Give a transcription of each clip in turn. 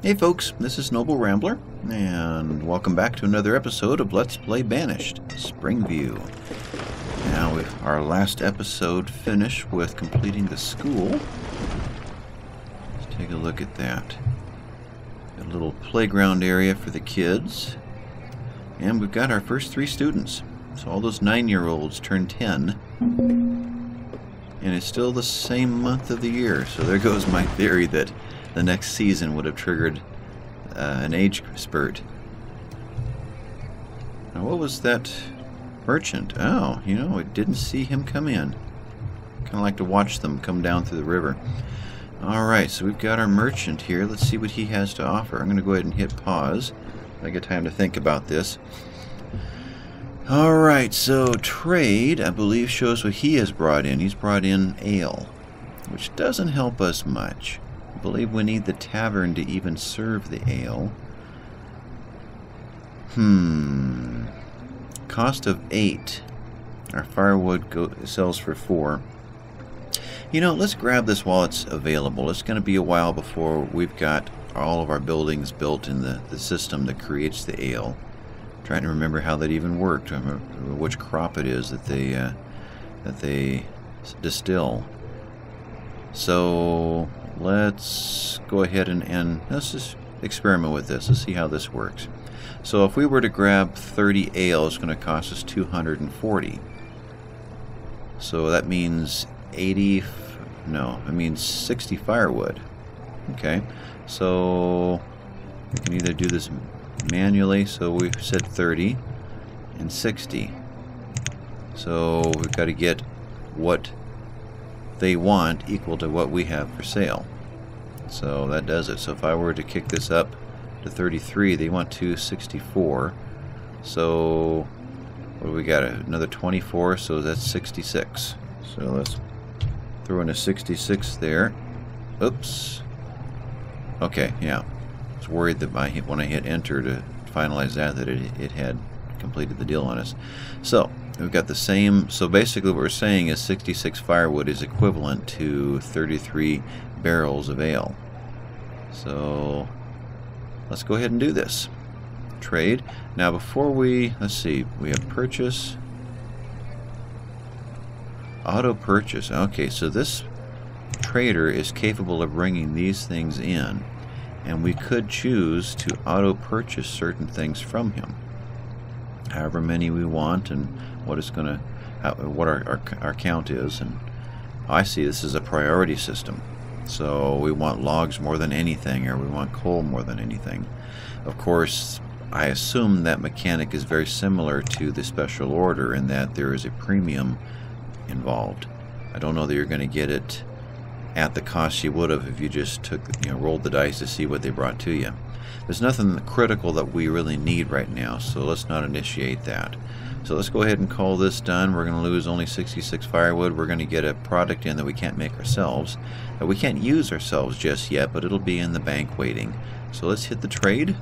Hey folks, this is Noble Rambler, and welcome back to another episode of Let's Play Banished, Springview. Now, our last episode finished with completing the school. Let's take a look at that. A little playground area for the kids. And we've got our first 3 students. So all those 9-year-olds turned 10. And it's still the same month of the year. So there goes my theory that the next season would have triggered an age spurt. Now, what was that merchant? Oh, you know, I didn't see him come in. Kind of like to watch them come down through the river. Alright, so we've got our merchant here. Let's see what he has to offer. I'm going to go ahead and hit pause. I get time to think about this. Alright, so trade, I believe, shows what he has brought in. He's brought in ale, which doesn't help us much. I believe we need the tavern to even serve the ale. Cost of 8. Our firewood sells for 4. You know, let's grab this while it's available. It's going to be a while before we've got all of our buildings built in the system that creates the ale. I'm trying to remember how that even worked, which crop it is that they distill. So let's go ahead and let's just experiment with this. Let's see how this works. So if we were to grab 30 ale, it's going to cost us 240. So that means 60 firewood. Okay, so we can either do this manually, so we said 30 and 60. So we've got to get what they want equal to what we have for sale. So that does it. So if I were to kick this up to 33, they want 264. So what do we got? Another 24, so that's 66. So let's throw in a 66 there. Oops. Okay, yeah. I was worried that when I hit enter to finalize that it had completed the deal on us. So we've got the same. So basically what we're saying is 66 firewood is equivalent to 33 barrels of ale. So let's go ahead and do this. Trade. Now before let's see, we have purchase, auto purchase. Okay, so this trader is capable of bringing these things in, and we could choose to auto purchase certain things from him, however many we want, and what our count is. And I see this is a priority system, so we want logs more than anything, or we want coal more than anything. Of course, I assume that mechanic is very similar to the special order in that there is a premium involved. I don't know that you're going to get it at the cost you would have if you just rolled the dice to see what they brought to you. There's nothing critical that we really need right now, so let's not initiate that. So let's go ahead and call this done. We're going to lose only 66 firewood. We're going to get a product in that we can't make ourselves, that we can't use ourselves just yet, but it'll be in the bank waiting. So let's hit the trade,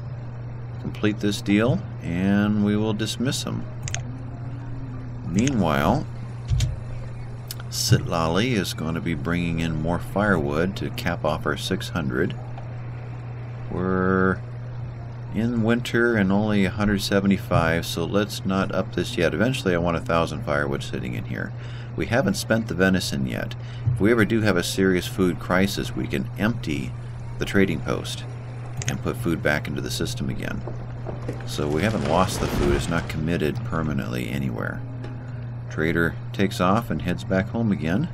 complete this deal, and we will dismiss them. Meanwhile, Sitlali is going to be bringing in more firewood to cap off our 600. We're in winter and only 175, so let's not up this yet. Eventually I want 1,000 firewood sitting in here. We haven't spent the venison yet. If we ever do have a serious food crisis, we can empty the trading post and put food back into the system again. So we haven't lost the food. It's not committed permanently anywhere. Trader takes off and heads back home again.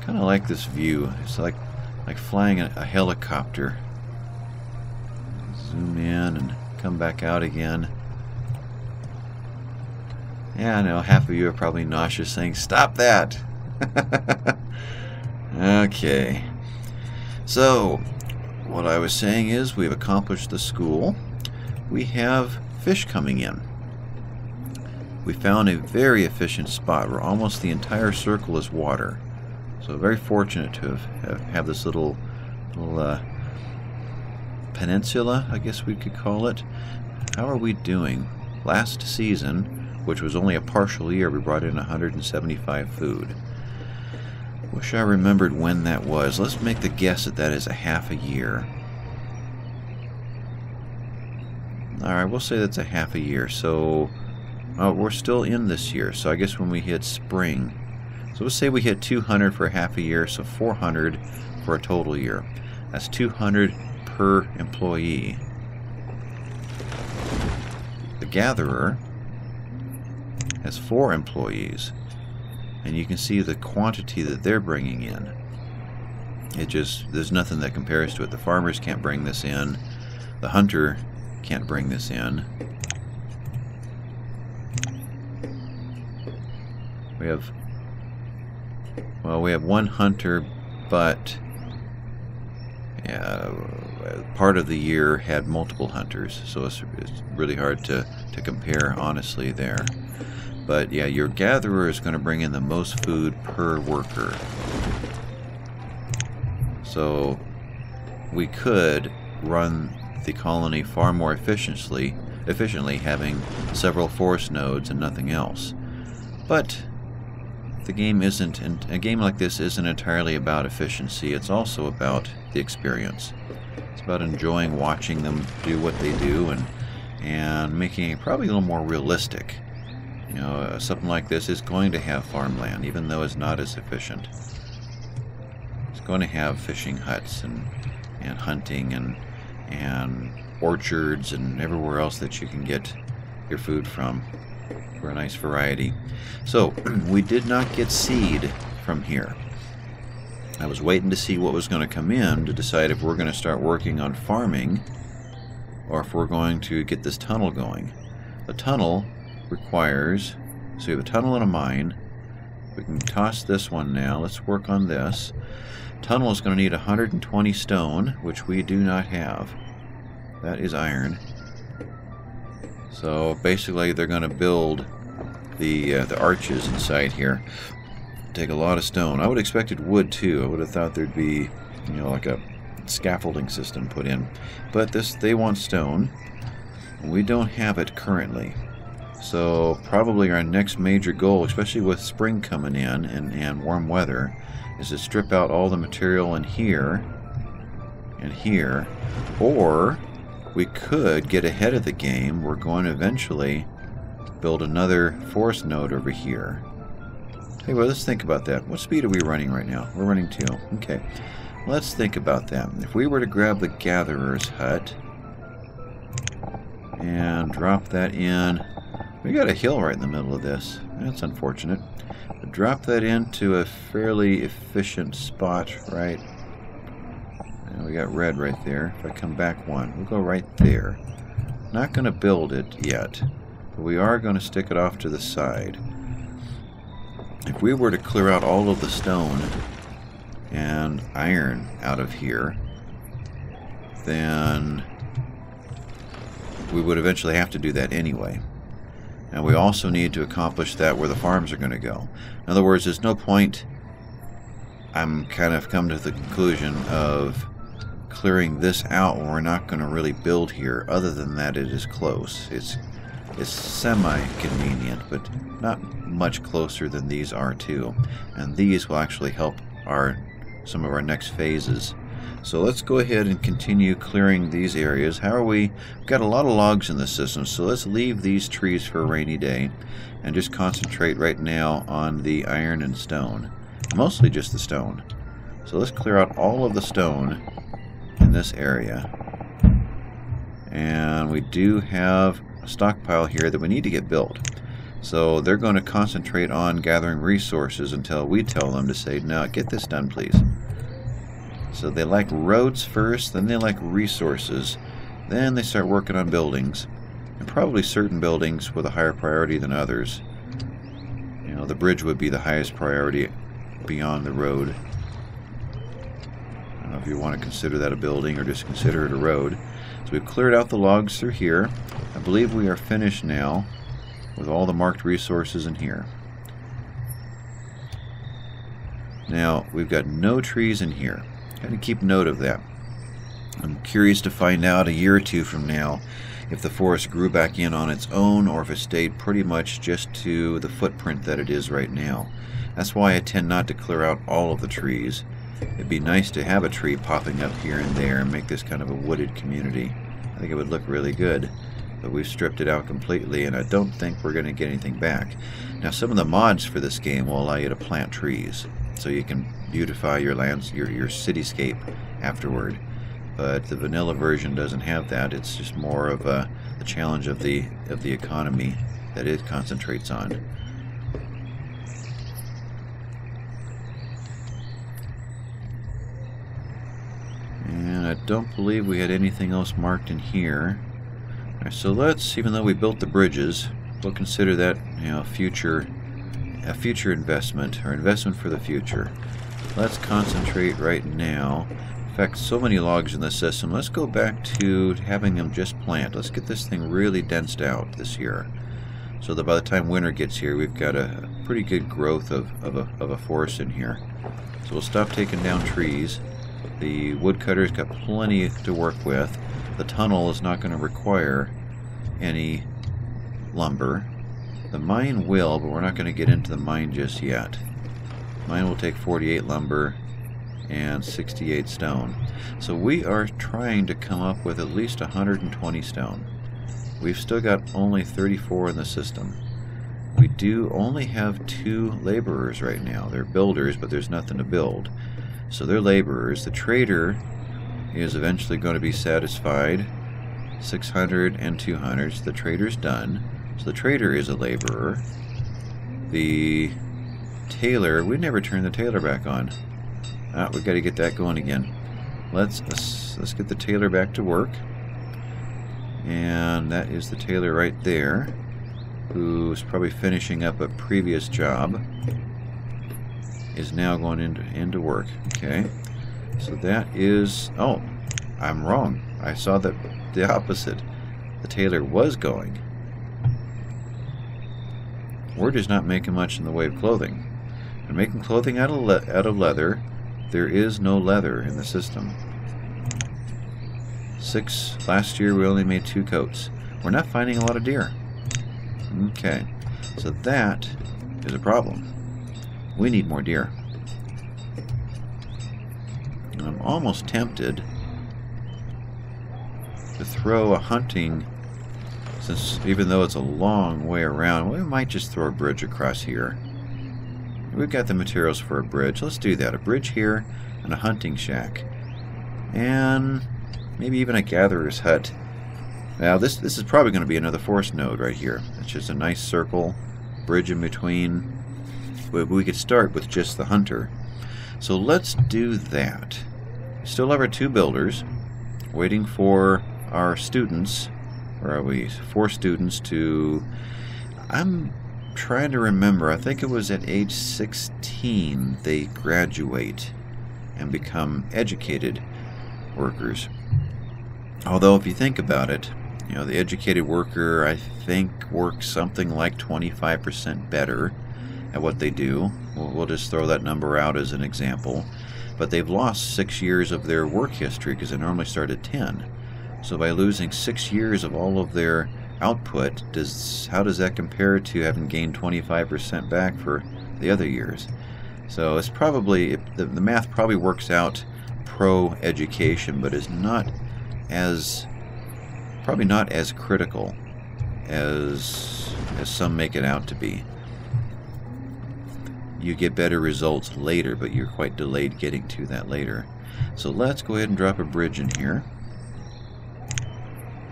Kind of like this view. It's like flying a helicopter. Zoom in and come back out again. Yeah, I know, half of you are probably nauseous saying, "Stop that!" Okay. So, what I was saying is we've accomplished the school. We have fish coming in. We found a very efficient spot where almost the entire circle is water. So very fortunate to have this little peninsula, I guess we could call it. How are we doing? Last season, which was only a partial year, we brought in 175 food. Wish I remembered when that was. Let's make the guess that that is a half a year. Alright, we'll say that's a half a year. So, we're still in this year. So I guess when we hit spring. So let's say we hit 200 for half a year, so 400 for a total year. That's 200 per employee. The gatherer has 4 employees. And you can see the quantity that they're bringing in. There's nothing that compares to it. The farmers can't bring this in. The hunter can't bring this in. We have one hunter, but part of the year had multiple hunters, so it's really hard to compare honestly there. But yeah, your gatherer is going to bring in the most food per worker. So we could run the colony far more efficiently having several force nodes and nothing else. But the game isn't, and a game like this isn't entirely about efficiency. It's also about the experience. It's about enjoying watching them do what they do and making it probably a little more realistic. You know, something like this is going to have farmland, even though it's not as efficient. It's going to have fishing huts and hunting and orchards and everywhere else that you can get your food from for a nice variety. So we did not get seed from here. I was waiting to see what was going to come in to decide if we're going to start working on farming or if we're going to get this tunnel going. The tunnel requires, so we have a tunnel and a mine. We can toss this one now. Let's work on this. Tunnel is going to need 120 stone, which we do not have. That is iron. So basically they're going to build the arches inside here. Take a lot of stone. I would have expected wood too. I would have thought there'd be, you know, like a scaffolding system put in. But they want stone. We don't have it currently. So probably our next major goal, especially with spring coming in and warm weather, is to strip out all the material in here and here. Or we could get ahead of the game. We're going to eventually build another forest node over here. Hey, well, let's think about that. What speed are we running right now? We're running 2. Okay. Let's think about that. If we were to grab the gatherer's hut and drop that in, we got a hill right in the middle of this. That's unfortunate. But drop that into a fairly efficient spot, right? And we got red right there. If I come back 1, we'll go right there. Not going to build it yet, but we are going to stick it off to the side. If we were to clear out all of the stone and iron out of here, then we would eventually have to do that anyway. And we also need to accomplish that where the farms are going to go. In other words, there's no point, I'm kind of come to the conclusion of clearing this out when we're not going to really build here. Other than that, it is close. It's semi-convenient, but not much closer than these are too. And these will actually help some of our next phases. So let's go ahead and continue clearing these areas. We've got a lot of logs in the system, so let's leave these trees for a rainy day and just concentrate right now on the iron and stone. Mostly just the stone. So let's clear out all of the stone in this area. And we do have a stockpile here that we need to get built. So they're going to concentrate on gathering resources until we tell them to say, no, get this done, please. So they like roads first, then they like resources, then they start working on buildings, and probably certain buildings with a higher priority than others. You know, the bridge would be the highest priority beyond the road. I don't know if you want to consider that a building or just consider it a road. So we've cleared out the logs through here. I believe we are finished now with all the marked resources in here. Now, we've got no trees in here. Got to keep note of that. I'm curious to find out a year or 2 from now if the forest grew back in on its own or if it stayed pretty much just to the footprint that it is right now. That's why I tend not to clear out all of the trees. It'd be nice to have a tree popping up here and there and make this kind of a wooded community. I think it would look really good, but we've stripped it out completely, and I don't think we're going to get anything back. Now, some of the mods for this game will allow you to plant trees, so you can beautify your lands, your cityscape afterward. But the vanilla version doesn't have that. It's just more of the challenge of the economy that it concentrates on. And I don't believe we had anything else marked in here. All right, so let's, even though we built the bridges, we'll consider that, you know, a future investment, or investment for the future. Let's concentrate right now. In fact, so many logs in the system. Let's go back to having them just plant. Let's get this thing really densed out this year, so that by the time winter gets here, we've got a pretty good growth of a forest in here. So we'll stop taking down trees. The woodcutter's got plenty to work with. The tunnel is not going to require any lumber. The mine will, but we're not going to get into the mine just yet. Mine will take 48 lumber and 68 stone. So we are trying to come up with at least 120 stone. We've still got only 34 in the system. We do only have 2 laborers right now. They're builders, but there's nothing to build. So they're laborers. The trader is eventually going to be satisfied. 600 and 200. So the trader's done. So the trader is a laborer. The tailor, we never turned the tailor back on. We've got to get that going again. Let's get the tailor back to work. And that is the tailor right there, who's probably finishing up a previous job. Is now going into work. Okay, so that is, oh, I'm wrong. I saw that the opposite. The tailor was going. We're just not making much in the way of clothing. We're making clothing out of leather. There is no leather in the system. 6 last year. We only made 2 coats. We're not finding a lot of deer. Okay, so that is a problem. We need more deer. And I'm almost tempted to throw a hunting, since even though it's a long way around, we might just throw a bridge across here. We've got the materials for a bridge. Let's do that. A bridge here and a hunting shack. And maybe even a gatherer's hut. Now this is probably going to be another forest node right here. It's just a nice circle, bridge in between. We could start with just the hunter. So let's do that. We still have our 2 builders, waiting for our students. Where are we? 4 students to... I'm trying to remember. I think it was at age 16 they graduate and become educated workers. Although if you think about it, you know, the educated worker, I think, works something like 25% better at what they do. We'll just throw that number out as an example. But they've lost 6 years of their work history because they normally start at 10. So by losing 6 years of all of their output, how does that compare to having gained 25% back for the other years? So it's probably, the math probably works out pro-education, but is not as, probably not as critical as some make it out to be. You get better results later, but you're quite delayed getting to that later. So let's go ahead and drop a bridge in here.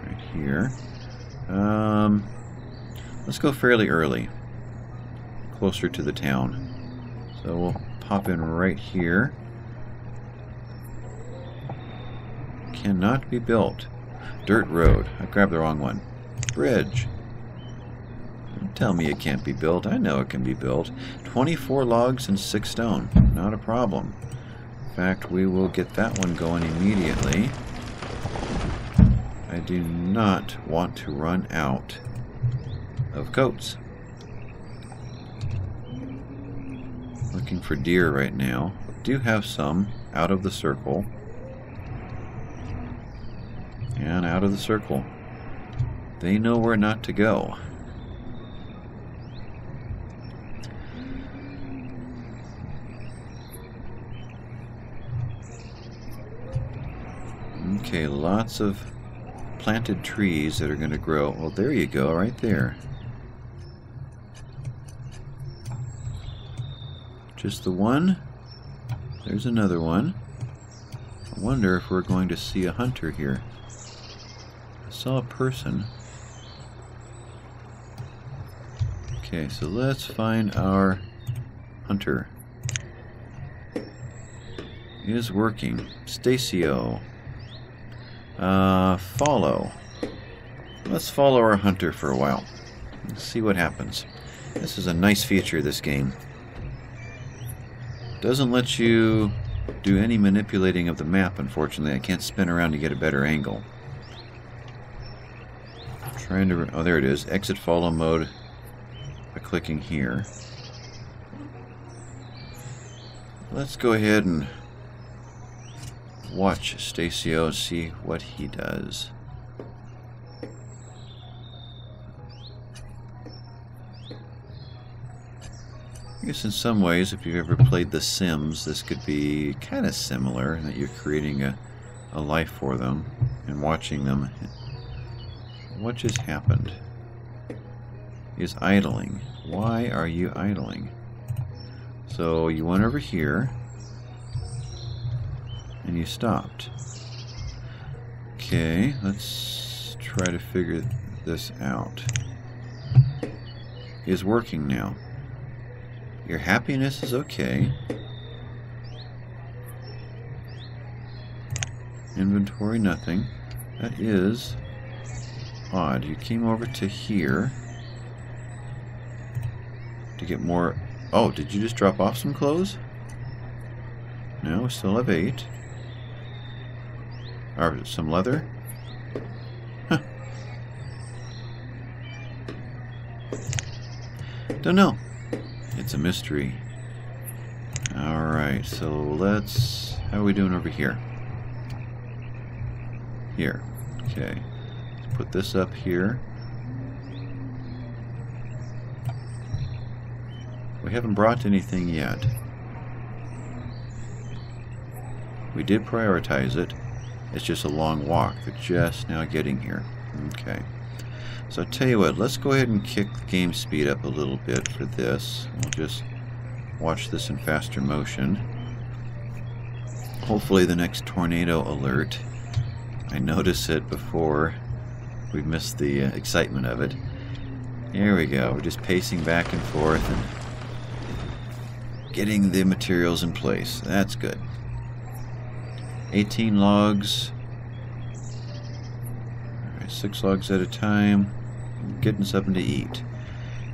Right here. Let's go fairly early, closer to the town. So we'll pop in right here. Cannot be built. Dirt road. I grabbed the wrong one. Bridge. Don't tell me it can't be built. I know it can be built. 24 logs and 6 stone. Not a problem. In fact, we will get that one going immediately. I do not want to run out of coats. Looking for deer right now. Do have some out of the circle. And out of the circle. They know where not to go. Okay, lots of planted trees that are going to grow. Well, there you go, right there. Just the one? There's another one. I wonder if we're going to see a hunter here. I saw a person. Okay, so let's find our hunter. It is working. Stacio. Follow. Let's follow our hunter for a while. Let's see what happens. This is a nice feature of this game. Doesn't let you do any manipulating of the map, unfortunately. I can't spin around to get a better angle. I'm trying to... Oh, there it is. Exit follow mode by clicking here. Let's go ahead and watch Stacio, see what he does. I guess in some ways, if you've ever played The Sims, this could be kind of similar, in that you're creating a life for them and watching them. What just happened? Is idling. Why are you idling? So you went over here and you stopped. Okay, let's try to figure this out. It's working now. Your happiness is okay. Inventory, nothing. That is odd. You came over to here to get more... Oh, did you just drop off some clothes? No, we still have 8. Or some leather? Huh. Don't know. It's a mystery. Alright, so let's... How are we doing over here? Here. Okay. Let's put this up here. We haven't brought anything yet. We did prioritize it. It's just a long walk. They're just now getting here. Okay. So I'll tell you what, let's go ahead and kick the game speed up a little bit for this. We'll just watch this in faster motion. Hopefully the next tornado alert, I notice it before we miss the excitement of it. Here we go. We're just pacing back and forth and getting the materials in place. That's good. 18 logs. Alright, 6 logs at a time. Getting something to eat.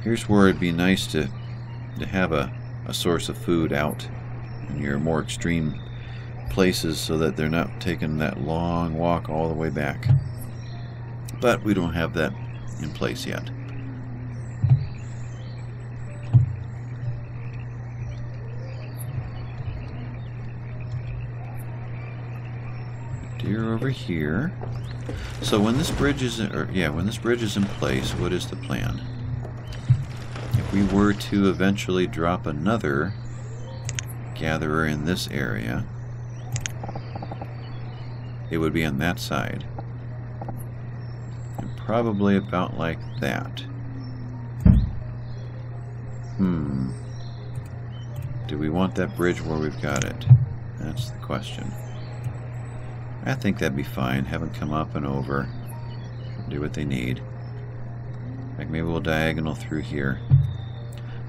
Here's where it'd be nice to have a source of food out in your more extreme places so that they're not taking that long walk all the way back. But we don't have that in place yet. Deer over here. So when this bridge is when this bridge is in place, what is the plan? If we were to eventually drop another gatherer in this area, it would be on that side. And probably about like that. Do we want that bridge where we've got it? That's the question. I think that'd be fine. Have them come up and over. Do what they need. Like maybe we'll diagonal through here.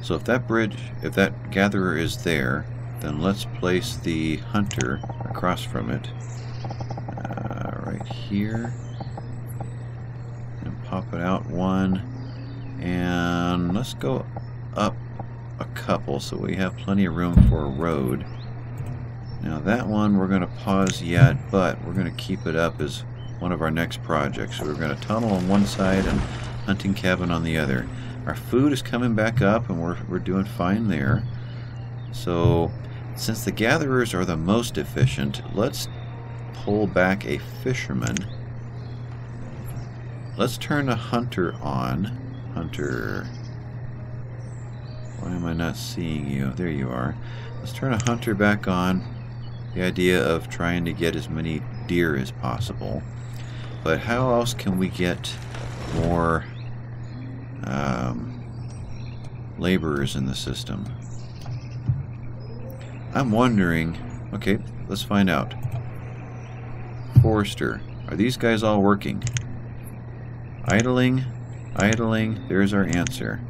So if that bridge, if that gatherer is there, then let's place the hunter across from it. Right here. And pop it out one. And let's go up a couple so we have plenty of room for a road. Now that one we're going to pause yet, but we're going to keep it up as one of our next projects. So we're going to tunnel on one side and hunting cabin on the other. Our food is coming back up and we're doing fine there. So since the gatherers are the most efficient, let's pull back a fisherman. Let's turn a hunter on. Hunter. Why am I not seeing you? There you are. Let's turn a hunter back on. The idea of trying to get as many deer as possible. But how else can we get more laborers in the system? I'm wondering... Okay, let's find out. Forester. Are these guys all working? Idling, idling, there's our answer.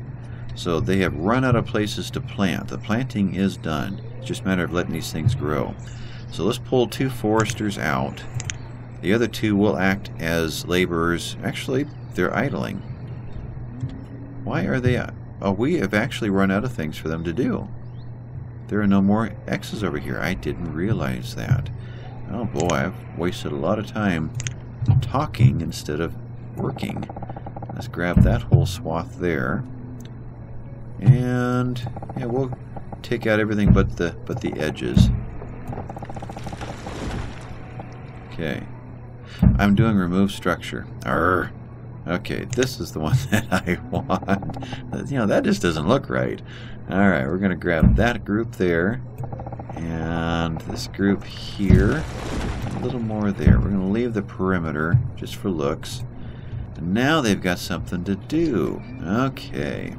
So they have run out of places to plant. The planting is done. It's just a matter of letting these things grow. So let's pull 2 foresters out. The other 2 will act as laborers. Actually, they're idling. Why are they... Oh, we have actually run out of things for them to do. There are no more X's over here. I didn't realize that. Oh boy, I've wasted a lot of time talking instead of working. Let's grab that whole swath there. And yeah, we'll take out everything but the edges. Okay. I'm doing remove structure. Arr. Okay, this is the one that I want. You know, that just doesn't look right. Alright, we're going to grab that group there. And this group here. A little more there. We're going to leave the perimeter just for looks. And now they've got something to do. Okay.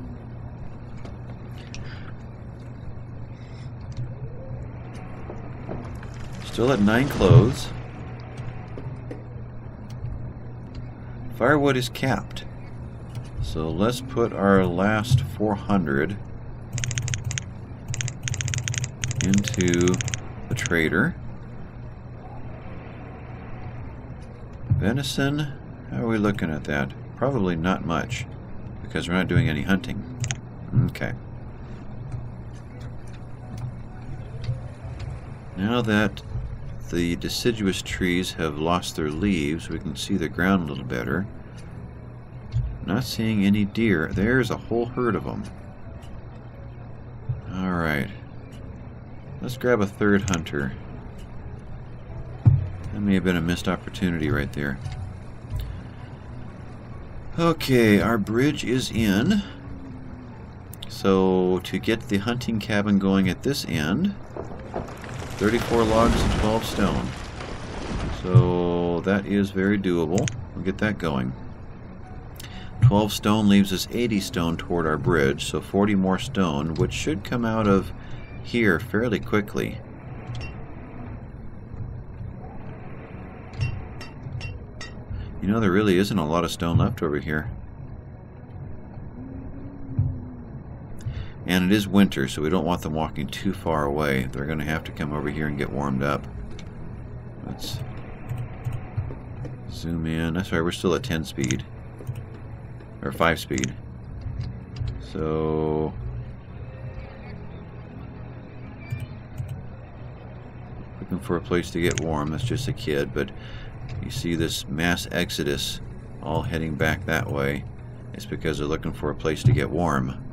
Still at 9 clothes. Firewood is capped. So let's put our last 400 into the trader. Venison, how are we looking at that? Probably not much, because we're not doing any hunting. Okay. Now that the deciduous trees have lost their leaves, we can see the ground a little better. Not seeing any deer. There's a whole herd of them. Alright. Let's grab a 3rd hunter. That may have been a missed opportunity right there. Okay, our bridge is in. So, to get the hunting cabin going at this end, 34 logs and 12 stone. So that is very doable. We'll get that going. 12 stone leaves us 80 stone toward our bridge, so 40 more stone, which should come out of here fairly quickly. You know, there really isn't a lot of stone left over here. And it is winter, so we don't want them walking too far away. They're going to have to come over here and get warmed up. Let's zoom in. That's right, we're still at 10 speed. Or 5 speed. So... looking for a place to get warm. That's just a kid, but you see this mass exodus all heading back that way. It's because they're looking for a place to get warm.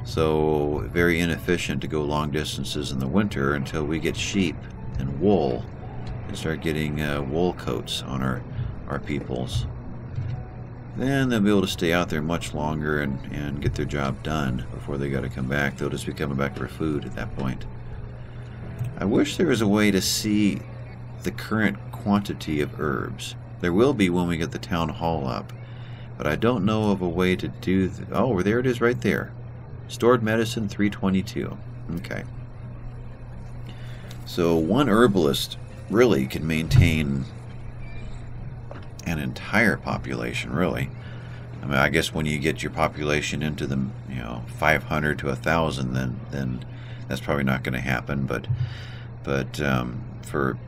So very inefficient to go long distances in the winter until we get sheep and wool and start getting wool coats on our peoples. Then they'll be able to stay out there much longer and get their job done before they got to come back. They'll just be coming back for food at that point. I wish there was a way to see the current quantity of herbs. There will be when we get the town hall up, but I don't know of a way to do oh, there it is right there. Stored medicine 322. Okay. So one herbalist really can maintain an entire population, really. I mean, I guess when you get your population into the 500 to 1,000, then that's probably not going to happen. But for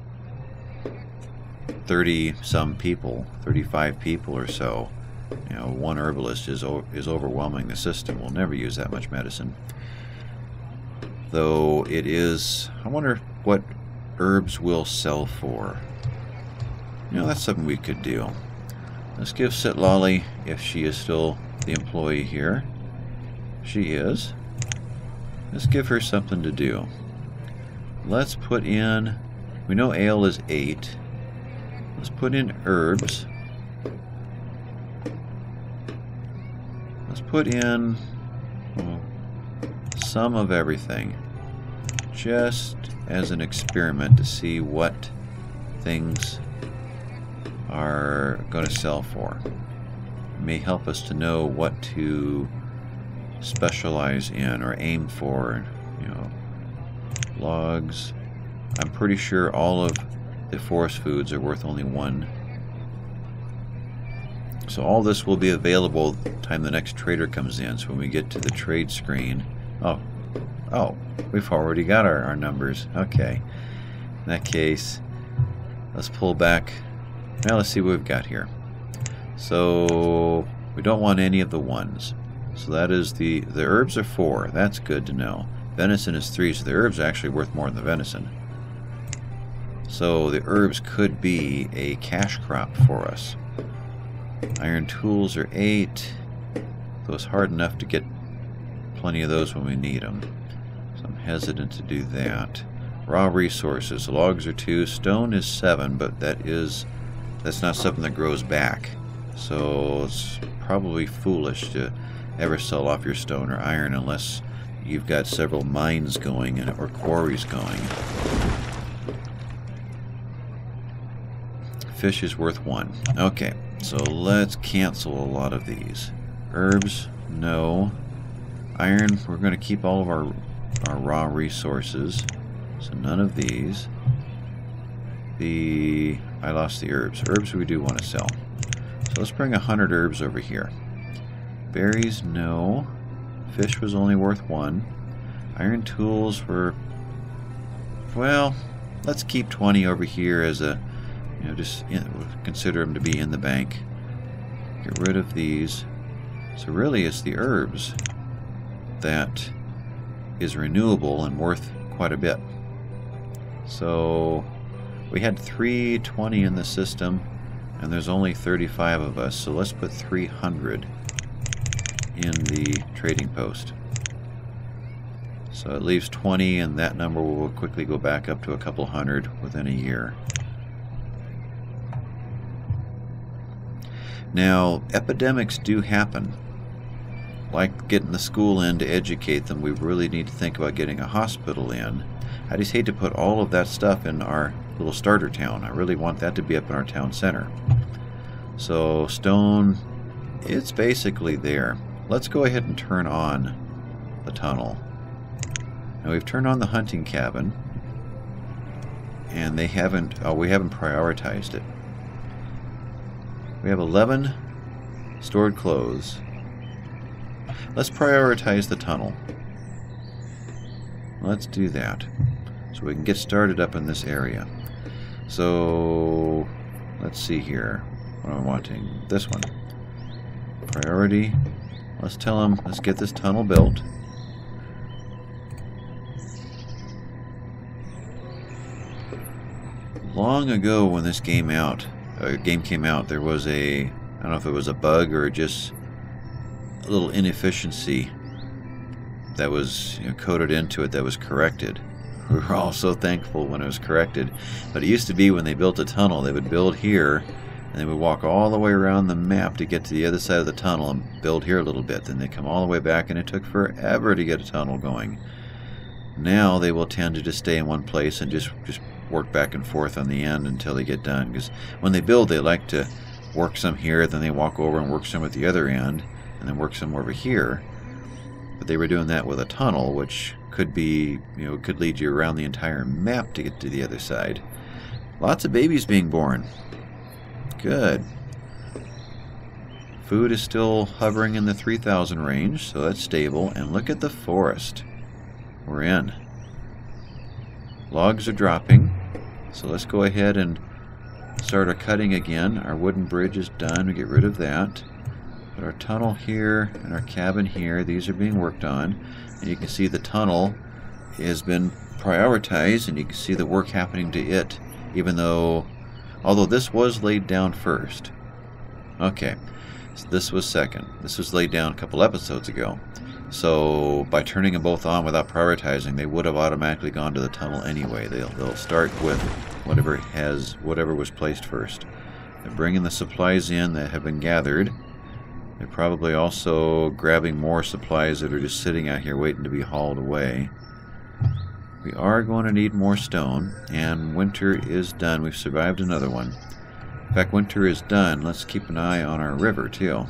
30 some people, 35 people or so, one herbalist is overwhelming the system. We'll never use that much medicine. Though it is, I wonder what herbs will sell for. That's something we could do. Let's give Sitlolly, if she is still the employee here. She is. Let's give her something to do. Let's put in, we know ale is 8. Let's put in herbs. Let's put in some of everything, just as an experiment to see what things are going to sell for. It may help us to know what to specialize in or aim for. You know, logs. I'm pretty sure all of the forest foods are worth only 1. So all this will be available the time the next trader comes in. So when we get to the trade screen, oh, we've already got our numbers. Okay, in that case, let's pull back. Now let's see what we've got here. So we don't want any of the 1s. So that is the herbs are 4. That's good to know. Venison is 3, so the herbs are actually worth more than the venison. So the herbs could be a cash crop for us. Iron tools are 8. Though it's hard enough to get plenty of those when we need them. So I'm hesitant to do that. Raw resources. Logs are 2. Stone is 7, but that's not something that grows back. So it's probably foolish to ever sell off your stone or iron unless you've got several mines going or quarries going. Fish is worth 1. Okay, so let's cancel a lot of these. Herbs, no. Iron, we're going to keep all of our raw resources. So none of these. I lost the herbs. Herbs we do want to sell. So let's bring 100 herbs over here. Berries, no. Fish was only worth 1. Iron tools were, well, let's keep 20 over here as a, you know, just consider them to be in the bank. Get rid of these. So really it's the herbs that is renewable and worth quite a bit. So we had 320 in the system and there's only 35 of us, so let's put 300 in the trading post. So it leaves 20, and that number will quickly go back up to a couple hundred within a year. Now, epidemics do happen. Like getting the school in to educate them, we really need to think about getting a hospital in. I just hate to put all of that stuff in our little starter town. I really want that to be up in our town center. So stone, it's basically there. Let's go ahead and turn on the tunnel. Now we've turned on the hunting cabin, and we haven't prioritized it. We have 11 stored clothes. Let's prioritize the tunnel. Let's do that so we can get started up in this area. So let's see here. What am I wanting? This one. Priority. Let's tell them, let's get this tunnel built. Long ago when this game came out, there was I don't know if it was a bug or just a little inefficiency that was coded into it that was corrected. We were all so thankful when it was corrected. But it used to be when they built a tunnel, they would build here, and they would walk all the way around the map to get to the other side of the tunnel and build here a little bit. Then they come all the way back, and it took forever to get a tunnel going. Now they will tend to just stay in one place and just work back and forth on the end until they get done. Because when they build, they like to work some here, then they walk over and work some at the other end, and then work some over here. But they were doing that with a tunnel, which could be, could lead you around the entire map to get to the other side. Lots of babies being born. Good. Food is still hovering in the 3,000 range, so that's stable. And look at the forest we're in. Logs are dropping, so let's go ahead and start our cutting again. Our wooden bridge is done. We get rid of that. Put our tunnel here and our cabin here. These are being worked on. And you can see the tunnel has been prioritized, and you can see the work happening to it, even though, although this was laid down first. Okay, so this was second. This was laid down a couple episodes ago. So by turning them both on without prioritizing, they would have automatically gone to the tunnel anyway. They'll start with whatever was placed first. They're bringing the supplies in that have been gathered. They're probably also grabbing more supplies that are just sitting out here waiting to be hauled away. We are going to need more stone, and winter is done. We've survived another one. In fact, winter is done. Let's keep an eye on our river, too.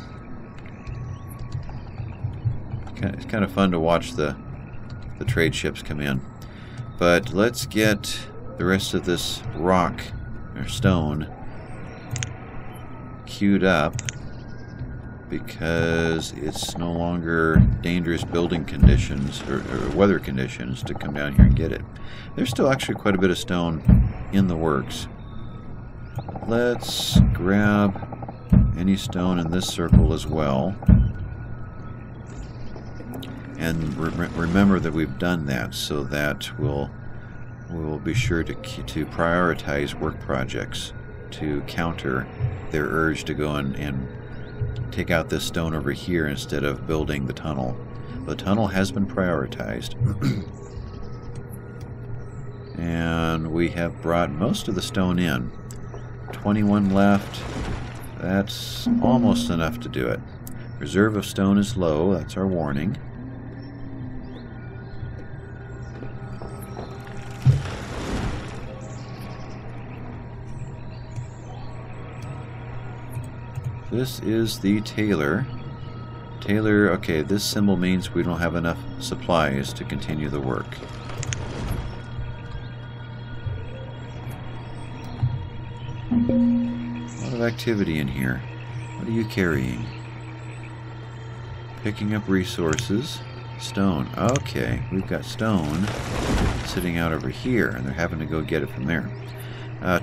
It's kind of fun to watch the trade ships come in. But let's get the rest of this rock, or stone, queued up, because it's no longer dangerous building conditions or weather conditions to come down here and get it. There's still actually quite a bit of stone in the works. Let's grab any stone in this circle as well. And remember that we've done that, so that we'll be sure to prioritize work projects to counter their urge to go and take out this stone over here instead of building the tunnel. The tunnel has been prioritized. And we have brought most of the stone in. 21 left. That's almost enough to do it. Reserve of stone is low. That's our warning. This is the tailor. Tailor, okay, this symbol means we don't have enough supplies to continue the work. A lot of activity in here. What are you carrying? Picking up resources. Stone. Okay, we've got stone sitting out over here, and they're having to go get it from there.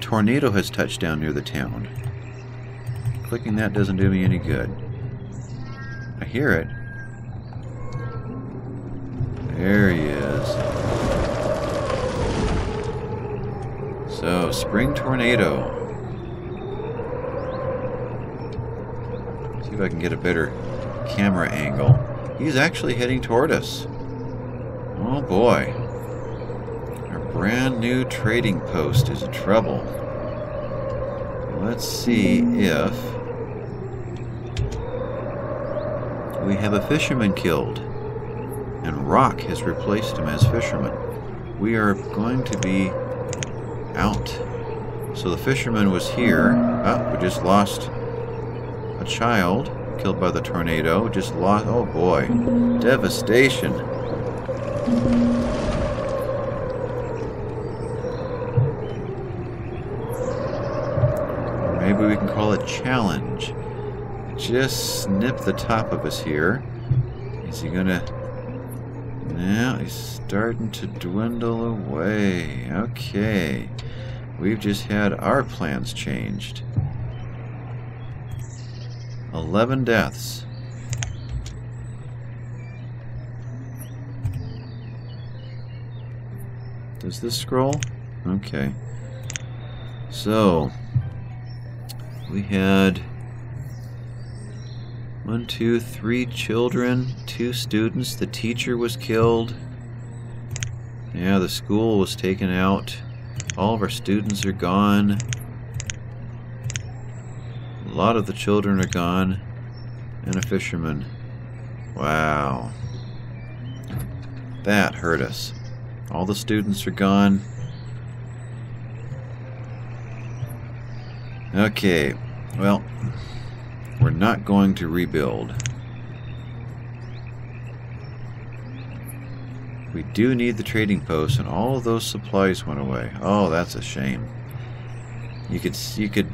Tornado has touched down near the town. Clicking that doesn't do me any good. I hear it. There he is. So, spring tornado. See if I can get a better camera angle. He's actually heading toward us. Oh boy. Our brand new trading post is in trouble. Let's see if we have a fisherman killed, and Rock has replaced him as fisherman. We are going to be out. So the fisherman was here. We just lost a child killed by the tornado. Just lost, oh boy, devastation. Maybe we can call it challenge. Just snip the top of us here. Is he gonna... Now he's starting to dwindle away. Okay. We've just had our plans changed. 11 deaths. Does this scroll? Okay. So... we had 1, 2, 3 children, 2 students. The teacher was killed. Yeah, the school was taken out. All of our students are gone. A lot of the children are gone. And a fisherman. Wow. That hurt us. All the students are gone. Okay, well, we're not going to rebuild. We do need the trading post, and all of those supplies went away. Oh, that's a shame. You could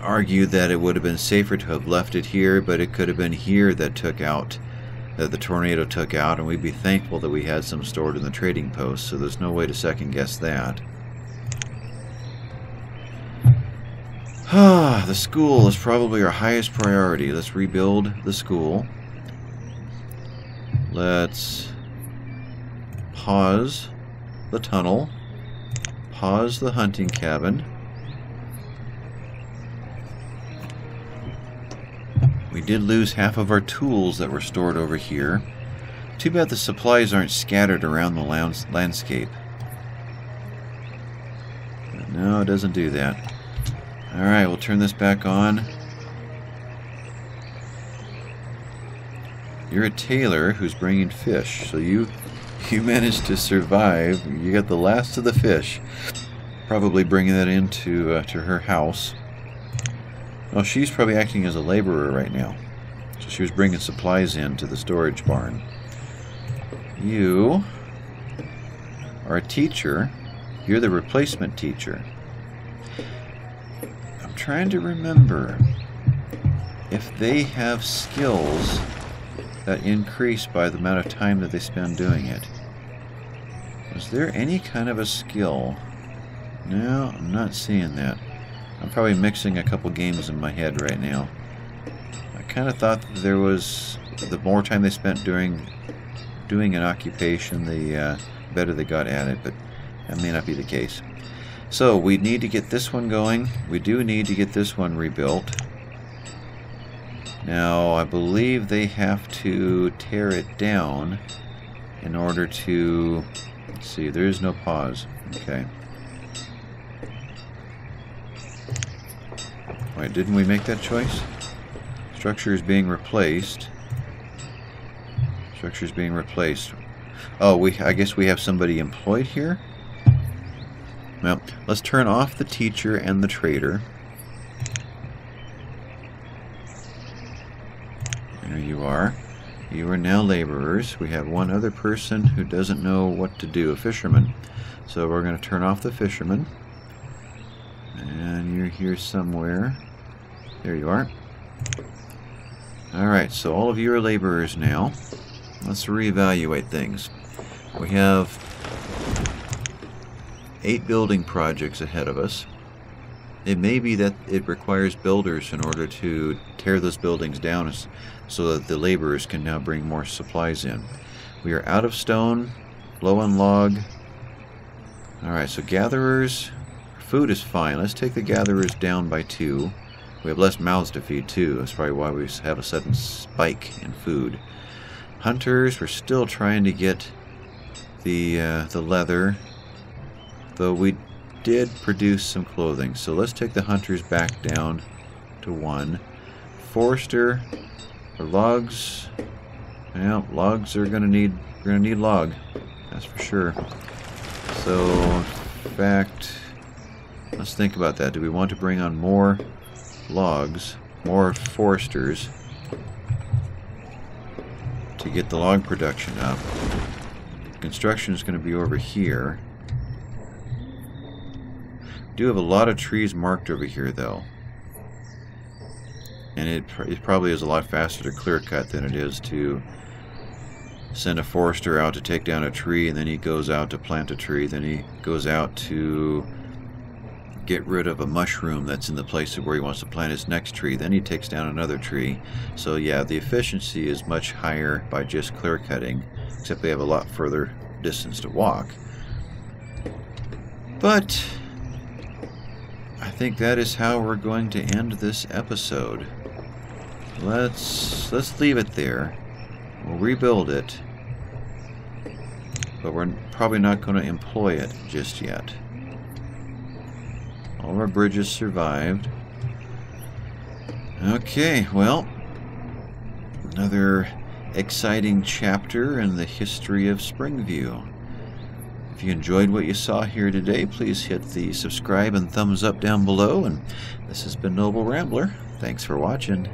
argue that it would have been safer to have left it here, but it could have been here that the tornado took out, and we'd be thankful that we had some stored in the trading post, so there's no way to second guess that. The school is probably our highest priority. Let's rebuild the school. Let's pause the tunnel. Pause the hunting cabin. We did lose half of our tools that were stored over here. Too bad the supplies aren't scattered around the landscape. But no, it doesn't do that. Alright, we'll turn this back on. You're a tailor who's bringing fish, so you You managed to survive. You got the last of the fish. Probably bringing that into to her house. Well, she's probably acting as a laborer right now. So she was bringing supplies into the storage barn. You are a teacher. You're the replacement teacher. I'm trying to remember if they have skills that increase by the amount of time that they spend doing it. Was there any kind of a skill? No, I'm not seeing that. I'm probably mixing a couple games in my head right now. I kind of thought that there was, the more time they spent doing an occupation, the better they got at it, but that may not be the case. So we need to get this one going. We do need to get this one rebuilt. Now, I believe they have to tear it down in order to... Let's see, there is no pause. Okay. Wait, didn't we make that choice? Structure is being replaced. Structure is being replaced. Oh, I guess we have somebody employed here? Well, let's turn off the teacher and the trader. There you are. You are now laborers. We have one other person who doesn't know what to do, a fisherman. So we're going to turn off the fisherman. And you're here somewhere. There you are. Alright, so all of you are laborers now. Let's reevaluate things. We have 8 building projects ahead of us. It may be that it requires builders in order to tear those buildings down so that the laborers can now bring more supplies in. We are out of stone, low on log. Alright, so gatherers, food is fine. Let's take the gatherers down by 2. We have less mouths to feed too. That's probably why we have a sudden spike in food. Hunters, we're still trying to get the leather, though we did produce some clothing. So let's take the hunters back down to 1. Forester, for logs. Well, logs are gonna need log. That's for sure. So in fact, let's think about that. Do we want to bring on more logs, more foresters to get the log production up? Construction is going to be over here. We do have a lot of trees marked over here though, and it probably is a lot faster to clear cut than it is to send a forester out to take down a tree, and then he goes out to plant a tree, then he goes out to get rid of a mushroom that's in the place of where he wants to plant his next tree, then he takes down another tree. So yeah, the efficiency is much higher by just clear cutting, except they have a lot further distance to walk. But I think that is how we're going to end this episode. Let's leave it there. We'll rebuild it, but we're probably not going to employ it just yet. All of our bridges survived. Okay, well, another exciting chapter in the history of Springview. If you enjoyed what you saw here today, please hit the subscribe and thumbs up down below. And this has been Noble Rambler. Thanks for watching.